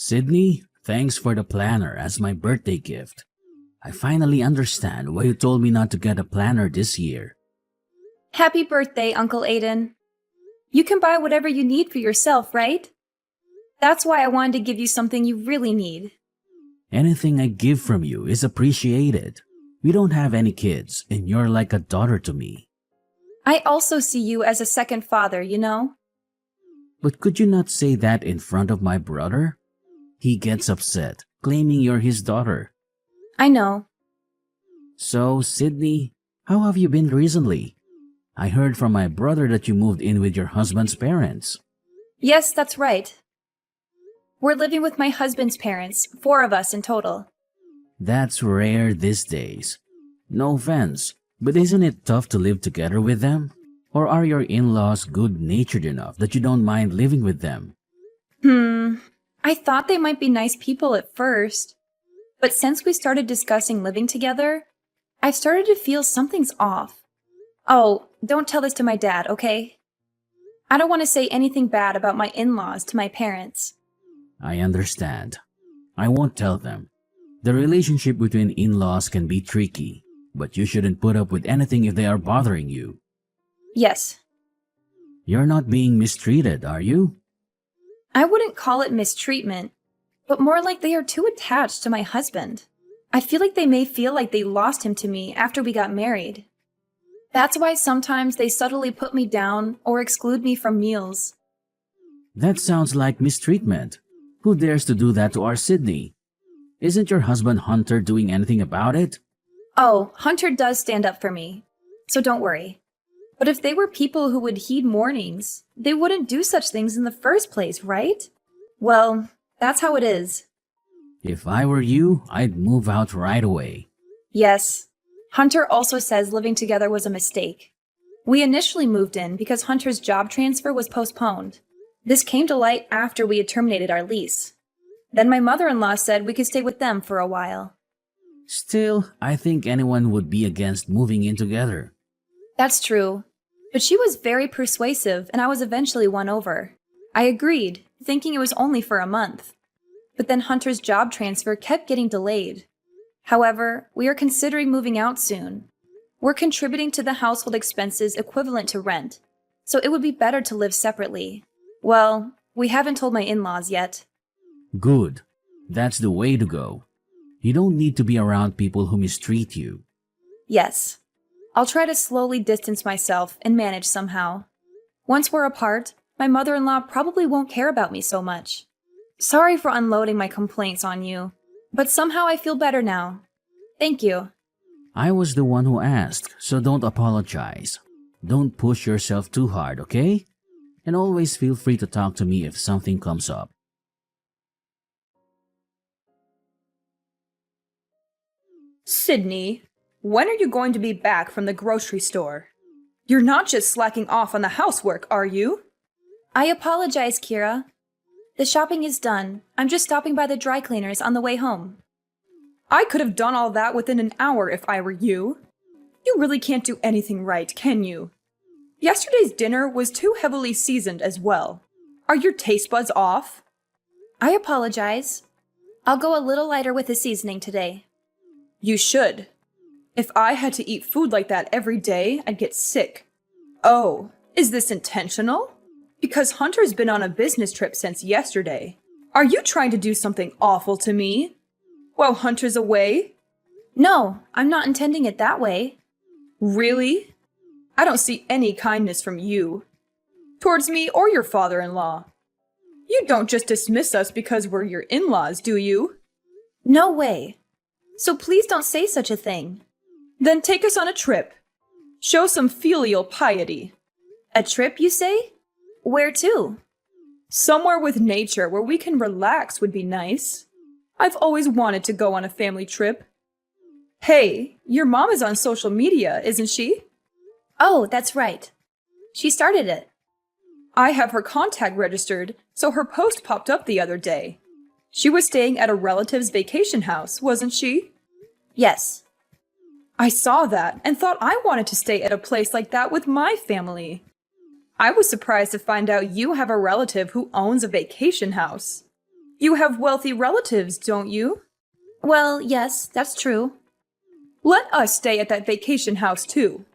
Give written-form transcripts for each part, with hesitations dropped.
Sydney, thanks for the planner as my birthday gift. I finally understand why you told me not to get a planner this year. Happy birthday, Uncle Aiden. You can buy whatever you need for yourself, right? That's why I wanted to give you something you really need. Anything I give from you is appreciated. We don't have any kids, and you're like a daughter to me. I also see you as a second father, you know? But could you not say that in front of my brother? He gets upset, claiming you're his daughter. I know. So, Sydney, how have you been recently? I heard from my brother that you moved in with your husband's parents. Yes, that's right. We're living with my husband's parents, 4 of us in total. That's rare these days. No offense, but isn't it tough to live together with them? Or are your in-laws good-natured enough that you don't mind living with them? I thought they might be nice people at first. But since we started discussing living together, I've started to feel something's off. Oh, don't tell this to my dad, okay? I don't want to say anything bad about my in-laws to my parents. I understand. I won't tell them. The relationship between in-laws can be tricky, but you shouldn't put up with anything if they are bothering you. Yes. You're not being mistreated, are you? I wouldn't call it mistreatment, but more like they are too attached to my husband. I feel like they may feel like they lost him to me after we got married. That's why sometimes they subtly put me down or exclude me from meals. That sounds like mistreatment. Who dares to do that to our Sydney? Isn't your husband Hunter doing anything about it? Oh, Hunter does stand up for me, so don't worry. But if they were people who would heed warnings, they wouldn't do such things in the first place, right? Well, that's how it is. If I were you, I'd move out right away. Yes. Hunter also says living together was a mistake. We initially moved in because Hunter's job transfer was postponed. This came to light after we had terminated our lease. Then my mother-in-law said we could stay with them for a while. Still, I think anyone would be against moving in together. That's true. But she was very persuasive, and I was eventually won over. I agreed, thinking it was only for a month. But then Hunter's job transfer kept getting delayed. However, we are considering moving out soon. We're contributing to the household expenses equivalent to rent, so it would be better to live separately. Well, we haven't told my in-laws yet. Good. That's the way to go. You don't need to be around people who mistreat you. Yes. I'll try to slowly distance myself and manage somehow. Once we're apart, my mother-in-law probably won't care about me so much. Sorry for unloading my complaints on you, but somehow I feel better now. Thank you. I was the one who asked, so don't apologize. Don't push yourself too hard, okay? And always feel free to talk to me if something comes up. Sydney, when are you going to be back from the grocery store? You're not just slacking off on the housework, are you? I apologize, Kira. The shopping is done. I'm just stopping by the dry cleaners on the way home. I could have done all that within an hour if I were you. You really can't do anything right, can you? Yesterday's dinner was too heavily seasoned as well. Are your taste buds off? I apologize. I'll go a little lighter with the seasoning today. You should. If I had to eat food like that every day, I'd get sick. Oh, is this intentional? Because Hunter's been on a business trip since yesterday. Are you trying to do something awful to me? While Hunter's away? No, I'm not intending it that way. Really? I don't see any kindness from you. Towards me or your father-in-law. You don't just dismiss us because we're your in-laws, do you? No way. So please don't say such a thing. Then take us on a trip. Show some filial piety. A trip, you say? Where to? Somewhere with nature where we can relax would be nice. I've always wanted to go on a family trip. Hey, your mom is on social media, isn't she? Oh, that's right. She started it. I have her contact registered, so her post popped up the other day. She was staying at a relative's vacation house, wasn't she? Yes. I saw that and thought I wanted to stay at a place like that with my family. I was surprised to find out you have a relative who owns a vacation house. You have wealthy relatives, don't you? Well, yes, that's true. Let us stay at that vacation house too.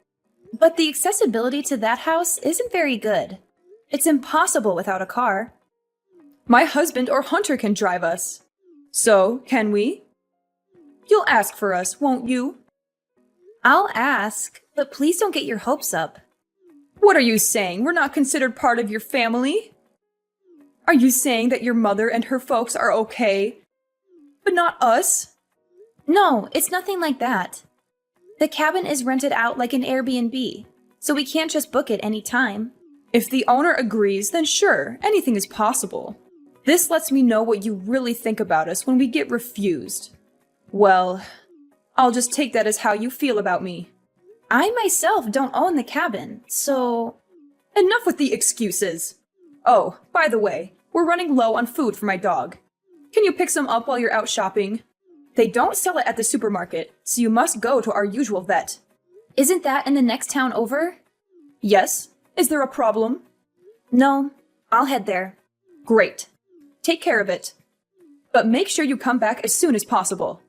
But the accessibility to that house isn't very good. It's impossible without a car. My husband or Hunter can drive us. So, can we? You'll ask for us, won't you? I'll ask, but please don't get your hopes up. What are you saying? We're not considered part of your family? Are you saying that your mother and her folks are okay, but not us? No, it's nothing like that. The cabin is rented out like an Airbnb, so we can't just book it any time. If the owner agrees, then sure, anything is possible. This lets me know what you really think about us when we get refused. Well, I'll just take that as how you feel about me. I myself don't own the cabin, so... Enough with the excuses. Oh, by the way, we're running low on food for my dog. Can you pick some up while you're out shopping? They don't sell it at the supermarket, so you must go to our usual vet. Isn't that in the next town over? Yes? Is there a problem? No, I'll head there. Great. Take care of it. But make sure you come back as soon as possible.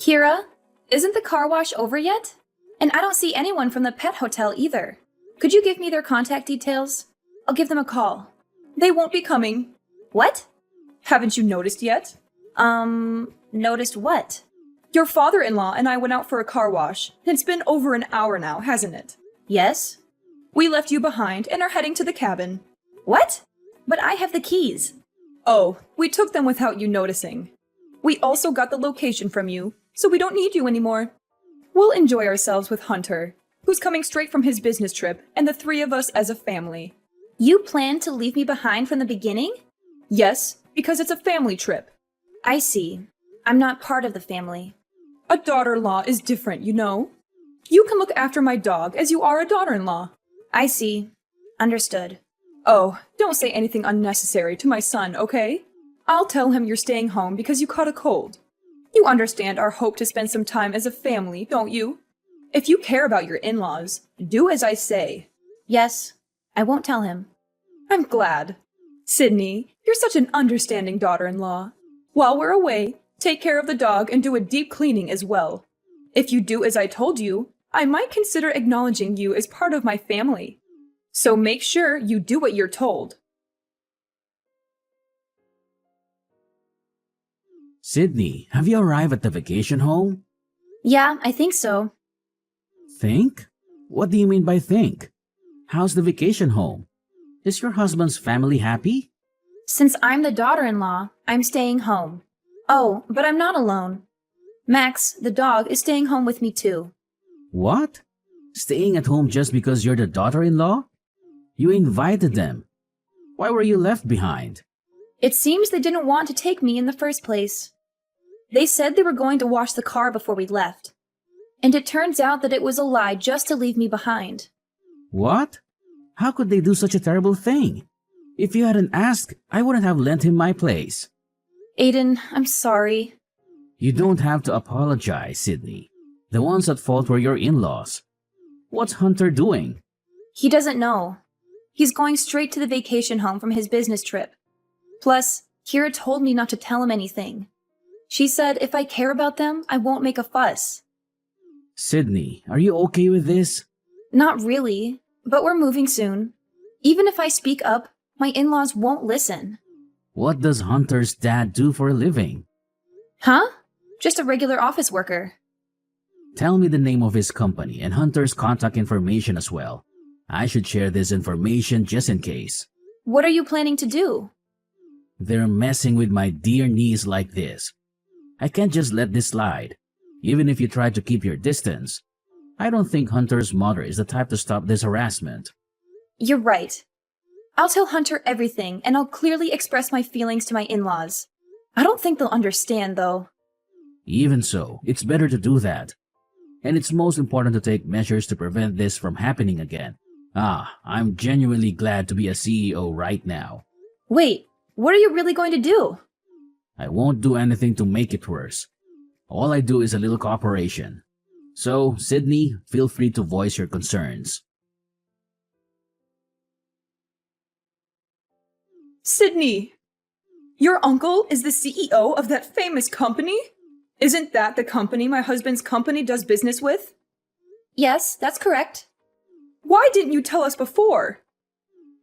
Kira, isn't the car wash over yet? And I don't see anyone from the pet hotel either. Could you give me their contact details? I'll give them a call. They won't be coming. What? Haven't you noticed yet? Noticed what? Your father-in-law and I went out for a car wash. It's been over an hour now, hasn't it? Yes? We left you behind and are heading to the cabin. What? But I have the keys. Oh, we took them without you noticing. We also got the location from you, so we don't need you anymore. We'll enjoy ourselves with Hunter, who's coming straight from his business trip, and the three of us as a family. You planned to leave me behind from the beginning? Yes, because it's a family trip. I see. I'm not part of the family. A daughter-in-law is different, you know. You can look after my dog as you are a daughter-in-law. I see. Understood. Oh, don't say anything unnecessary to my son, okay? I'll tell him you're staying home because you caught a cold. You understand our hope to spend some time as a family, don't you? If you care about your in-laws, do as I say. Yes, I won't tell him. I'm glad. Sydney, you're such an understanding daughter-in-law. While we're away, take care of the dog and do a deep cleaning as well. If you do as I told you, I might consider acknowledging you as part of my family. So make sure you do what you're told. Sydney, have you arrived at the vacation home? Yeah, I think so. Think? What do you mean by think? How's the vacation home? Is your husband's family happy? Since I'm the daughter-in-law, I'm staying home. Oh, but I'm not alone. Max, the dog, is staying home with me too. What? Staying at home just because you're the daughter-in-law? You invited them. Why were you left behind? It seems they didn't want to take me in the first place. They said they were going to wash the car before we left. And it turns out that it was a lie just to leave me behind. What? How could they do such a terrible thing? If you hadn't asked, I wouldn't have lent him my place. Aiden, I'm sorry. You don't have to apologize, Sydney. The ones at fault were your in-laws. What's Hunter doing? He doesn't know. He's going straight to the vacation home from his business trip. Plus, Kira told me not to tell him anything. She said if I care about them, I won't make a fuss. Sydney, are you okay with this? Not really, but we're moving soon. Even if I speak up, my in-laws won't listen. What does Hunter's dad do for a living? Huh? Just a regular office worker. Tell me the name of his company and Hunter's contact information as well. I should share this information just in case. What are you planning to do? They're messing with my dear niece like this. I can't just let this slide, even if you try to keep your distance. I don't think Hunter's mother is the type to stop this harassment. You're right. I'll tell Hunter everything, and I'll clearly express my feelings to my in-laws. I don't think they'll understand, though. Even so, it's better to do that. And it's most important to take measures to prevent this from happening again. I'm genuinely glad to be a CEO right now. Wait, what are you really going to do? I won't do anything to make it worse. All I do is a little cooperation. So, Sydney, feel free to voice your concerns. Sydney! Your uncle is the CEO of that famous company? Isn't that the company my husband's company does business with? Yes, that's correct. Why didn't you tell us before?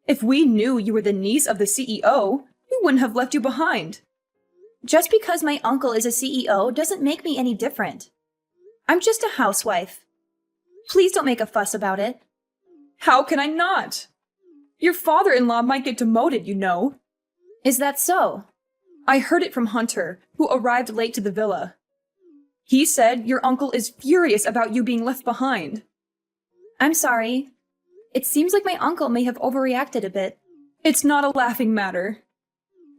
If we knew you were the niece of the CEO, we wouldn't have left you behind. Just because my uncle is a CEO doesn't make me any different. I'm just a housewife. Please don't make a fuss about it. How can I not? Your father-in-law might get demoted, you know. Is that so? I heard it from Hunter, who arrived late to the villa. He said your uncle is furious about you being left behind. I'm sorry. It seems like my uncle may have overreacted a bit. It's not a laughing matter.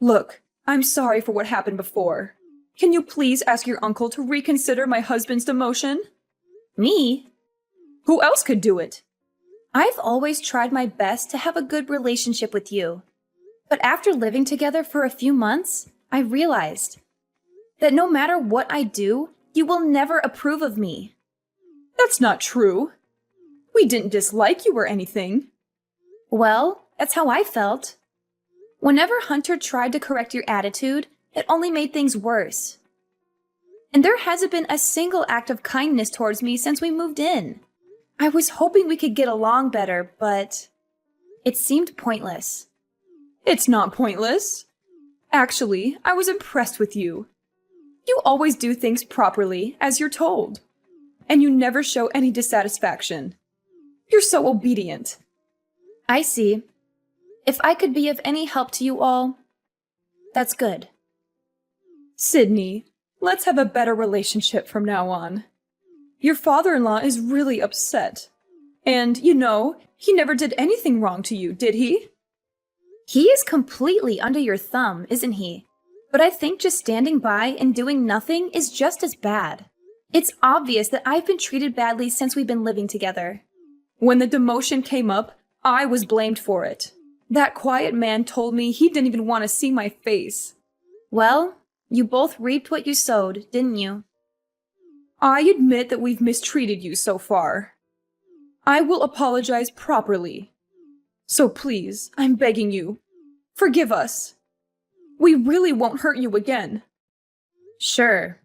Look, I'm sorry for what happened before. Can you please ask your uncle to reconsider my husband's demotion? Me? Who else could do it? I've always tried my best to have a good relationship with you. But after living together for a few months, I realized that no matter what I do, you will never approve of me. That's not true. We didn't dislike you or anything. Well, that's how I felt. Whenever Hunter tried to correct your attitude, it only made things worse. And there hasn't been a single act of kindness towards me since we moved in. I was hoping we could get along better, but it seemed pointless. It's not pointless. Actually, I was impressed with you. You always do things properly, as you're told. And you never show any dissatisfaction. You're so obedient. I see. If I could be of any help to you all, that's good. Sydney, let's have a better relationship from now on. Your father-in-law is really upset. And, you know, he never did anything wrong to you, did he? He is completely under your thumb, isn't he? But I think just standing by and doing nothing is just as bad. It's obvious that I've been treated badly since we've been living together. When the demotion came up, I was blamed for it. That quiet man told me he didn't even want to see my face. Well, you both reaped what you sowed, didn't you? I admit that we've mistreated you so far. I will apologize properly. So please, I'm begging you, forgive us. We really won't hurt you again. Sure.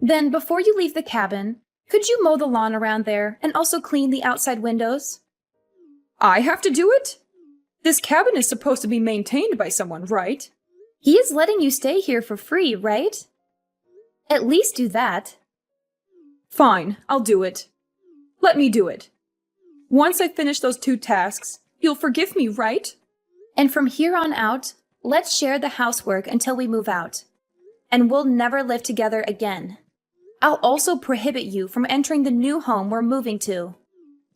Then before you leave the cabin, could you mow the lawn around there and also clean the outside windows? I have to do it? This cabin is supposed to be maintained by someone, right? He is letting you stay here for free, right? At least do that. Fine, I'll do it. Let me do it. Once I finish those 2 tasks, you'll forgive me, right? And from here on out, let's share the housework until we move out. And we'll never live together again. I'll also prohibit you from entering the new home we're moving to.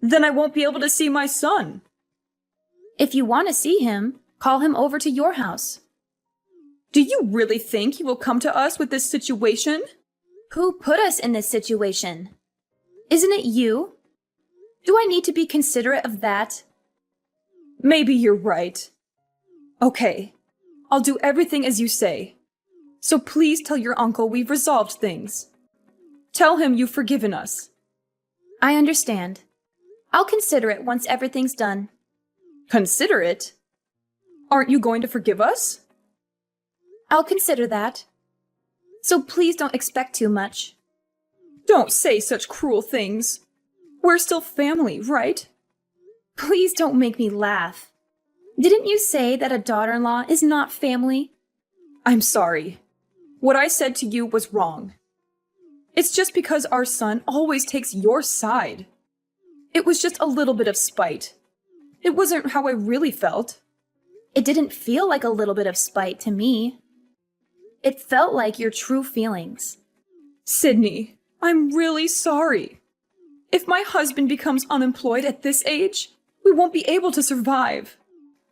Then I won't be able to see my son. If you want to see him, call him over to your house. Do you really think he will come to us with this situation? Who put us in this situation? Isn't it you? Do I need to be considerate of that? Maybe you're right. Okay, I'll do everything as you say. So please tell your uncle we've resolved things. Tell him you've forgiven us. I understand. I'll consider it once everything's done. Consider it? Aren't you going to forgive us? I'll consider that. So please don't expect too much. Don't say such cruel things. We're still family, right? Please don't make me laugh. Didn't you say that a daughter-in-law is not family? I'm sorry. What I said to you was wrong. It's just because our son always takes your side. It was just a little bit of spite. It wasn't how I really felt. It didn't feel like a little bit of spite to me. It felt like your true feelings. Sydney, I'm really sorry. If my husband becomes unemployed at this age, we won't be able to survive.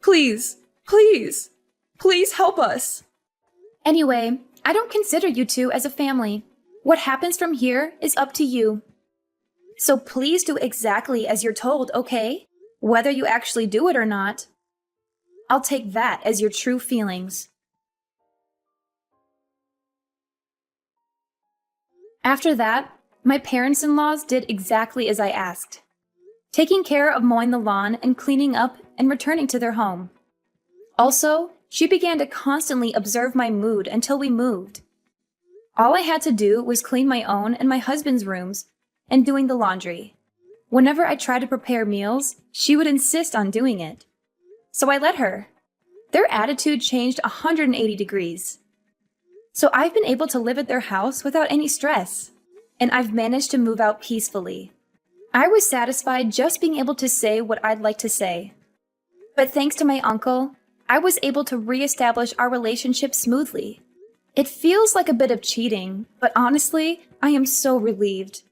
Please, please, please help us. Anyway, I don't consider you two as a family. What happens from here is up to you. So please do exactly as you're told, okay? Whether you actually do it or not. I'll take that as your true feelings. After that, my parents-in-laws did exactly as I asked, taking care of mowing the lawn and cleaning up and returning to their home. Also, She began to constantly observe my mood until we moved. All I had to do was clean my own and my husband's rooms and doing the laundry. Whenever I tried to prepare meals, she would insist on doing it. So I let her. Their attitude changed 180 degrees. So I've been able to live at their house without any stress, and I've managed to move out peacefully. I was satisfied just being able to say what I'd like to say. But thanks to my uncle, I was able to reestablish our relationship smoothly. It feels like a bit of cheating, but honestly, I am so relieved.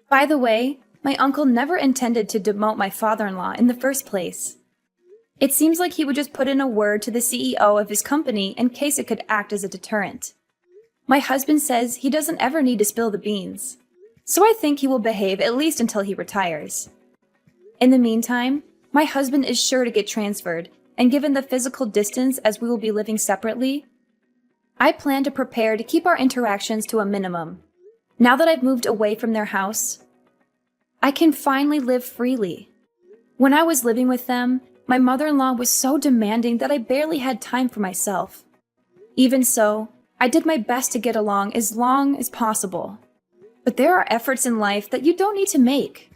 By the way, my uncle never intended to demote my father-in-law in the first place. It seems like he would just put in a word to the CEO of his company in case it could act as a deterrent. My husband says he doesn't ever need to spill the beans, so I think he will behave at least until he retires. In the meantime, my husband is sure to get transferred, and given the physical distance as we will be living separately, I plan to prepare to keep our interactions to a minimum. Now that I've moved away from their house, I can finally live freely. When I was living with them, my mother-in-law was so demanding that I barely had time for myself. Even so, I did my best to get along as long as possible. But there are efforts in life that you don't need to make.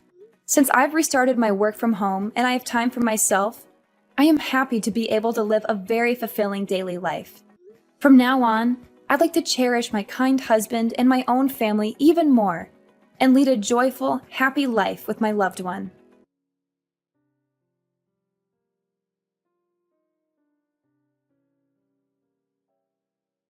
Since I've restarted my work from home and I have time for myself, I am happy to be able to live a very fulfilling daily life. From now on, I'd like to cherish my kind husband and my own family even more and lead a joyful, happy life with my loved one.